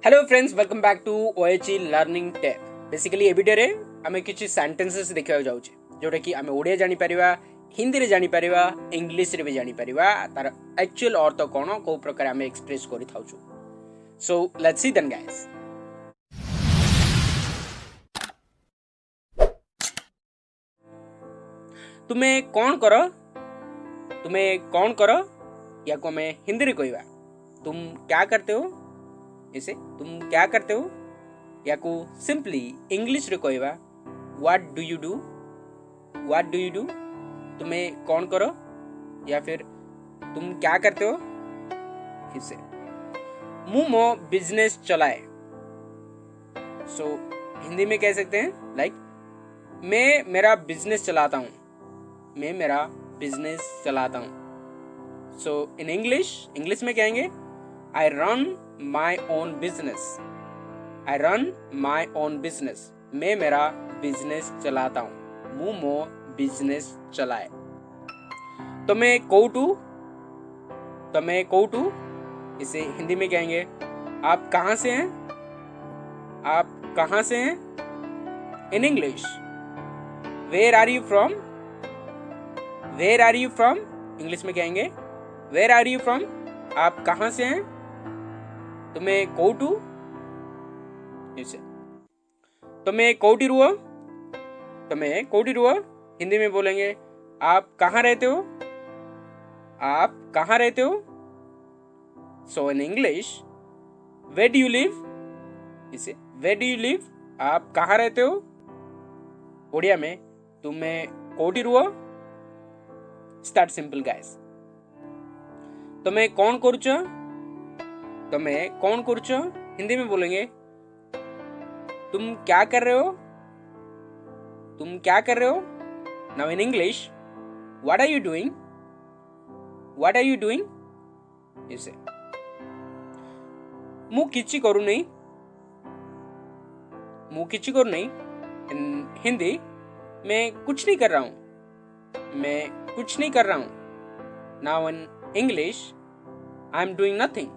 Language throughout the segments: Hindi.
Hello friends, welcome back to OHE learning tab. Basically a video रे आमे किछि सेंटेंसेस देखा जाउछि जोटा कि आमे ओडिया जानि परिबा, हिंदी रे जानि परिबा, इंग्लिश रे भी जानि परिबा तार एक्चुअल अर्थ कोन को प्रकार आमे एक्सप्रेस करि थाउछु। So let's see then guys. तुमे कौन करो या को मैं हिंदी रे कहबा तुम क्या करते हो, इसे तुम क्या करते हो या को सिंपली इंग्लिश रे कहबा व्हाट डू यू डू। तुम्हें कौन करो या फिर तुम क्या करते हो, इसे मु मो बिजनेस चलाए। सो हिंदी में कह सकते हैं लाइक मैं मेरा बिजनेस चलाता हूँ, मैं मेरा बिजनेस चलाता हूँ। सो इन इंग्लिश में कहेंगे I run my own business. I run my own business, मैं मेरा बिजनेस चलाता हूँ। मु मो बिजनेस चलाए। तुम्हें कोटू, इसे हिंदी में कहेंगे आप कहाँ से हैं, आप कहाँ से हैं। In English where are you from, where are you from, English में कहेंगे वेयर आर यू फ्रॉम, आप कहाँ से हैं। तुम्हें कोटू, इसे तुम्हें कोटी रुआ, हिंदी में बोलेंगे आप कहाँ रहते हो, आप कहाँ रहते हो। So in English where do you live, इसे वेयर डू यू लिव, आप कहाँ रहते हो। ओडिया में तुम्हें कोटी रुआ। Start simple guys. तुम्हें कौन करुचो, हिंदी में बोलेंगे तुम क्या कर रहे हो, तुम क्या कर रहे हो। Now in English what are you doing, what are you doing, इसे मु किछि करू नहीं, इन हिंदी मैं कुछ नहीं कर रहा हूं, मैं कुछ नहीं कर रहा हूं। Now in English I am doing nothing,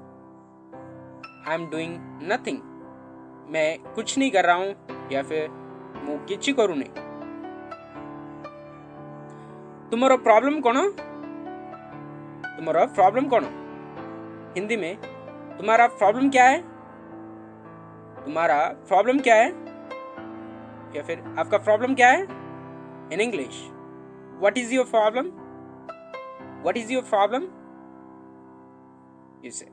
I am doing nothing, मैं कुछ नहीं कर रहा हूं या फिर मु किछि करू नहीं। तुम्हारा प्रॉब्लम कौन, हिंदी में तुम्हारा प्रॉब्लम क्या है, तुम्हारा प्रॉब्लम क्या है या फिर आपका प्रॉब्लम क्या है। इन English what is your problem, what is your problem, इसे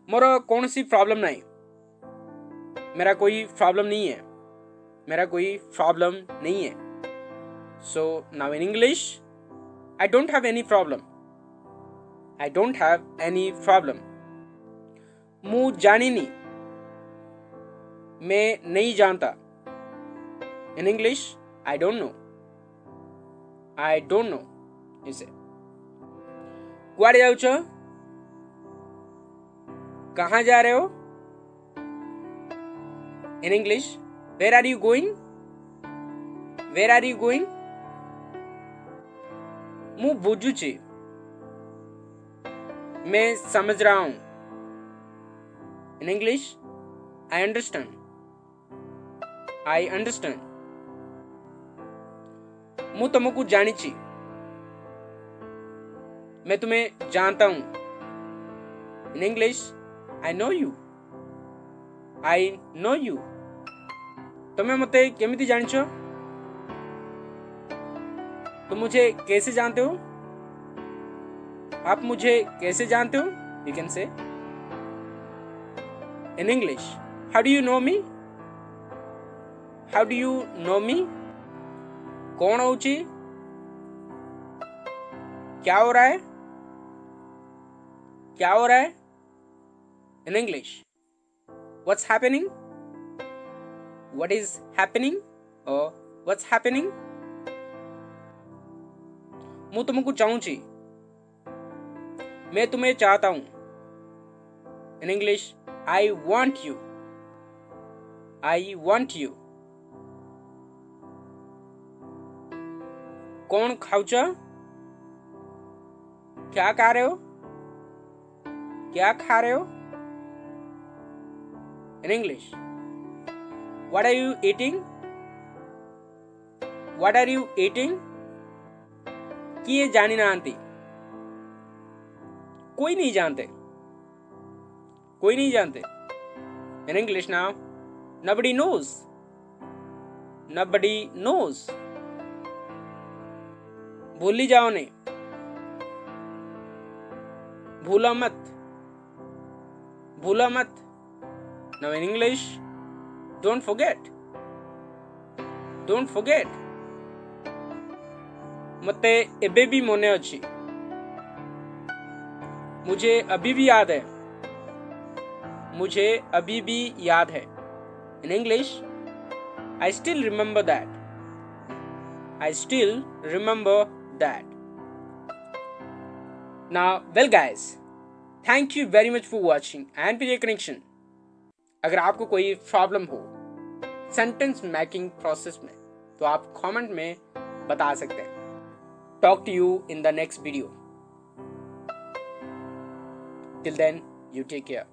मोर कौन सी प्रॉब्लम नहीं, मेरा कोई प्रॉब्लम नहीं है, मेरा कोई प्रॉब्लम नहीं है। So now in English I don't have any problem, I don't have any problem. मु जानी नहीं, मैं नहीं जानता। In English I don't know, I don't know, इसे कुआड़े जाउछो, कहाँ जा रहे हो। In English where are you going, where are you going. मु बुझुची, मैं समझ रहा हूं। In English I understand, I understand. मु तुमको जानीची, मैं तुम्हें जानता हूं। In English I know you, I know you. तुम्हें मते केमिति जानिछो, तुम मुझे कैसे जानते हो, आप मुझे कैसे जानते हो। You can say in English how do you know me, how do you know me. कौन होची, क्या हो रहा है, क्या हो रहा है। In English what's happening, what is happening और व्हाट्स हैपनिंग। मु तुमको चाहूची, मैं तुम्हें चाहता हूं। In English I want you, I want you. कौन खाउच, क्या खा रहे हो, क्या खा रहे हो। in English. What are you eating? What are you eating? किए जानी ना आंती, कोई नहीं जानते, कोई नहीं जानते. In English now, nobody knows. Nobody knows. भूल ही जाओ ने, भूला मत, भूला मत. Now in English, don't forget. Don't forget. मते एबे भी मोने अच्छी, मुझे अभी भी याद है, मुझे अभी भी याद है. In English, I still remember that. I still remember that. Now, well guys, thank you very much for watching and for your connection. अगर आपको कोई प्रॉब्लम हो सेंटेंस मेकिंग प्रोसेस में तो आप कमेंट में बता सकते हैं. Talk to you in the next video. Till then, you take care.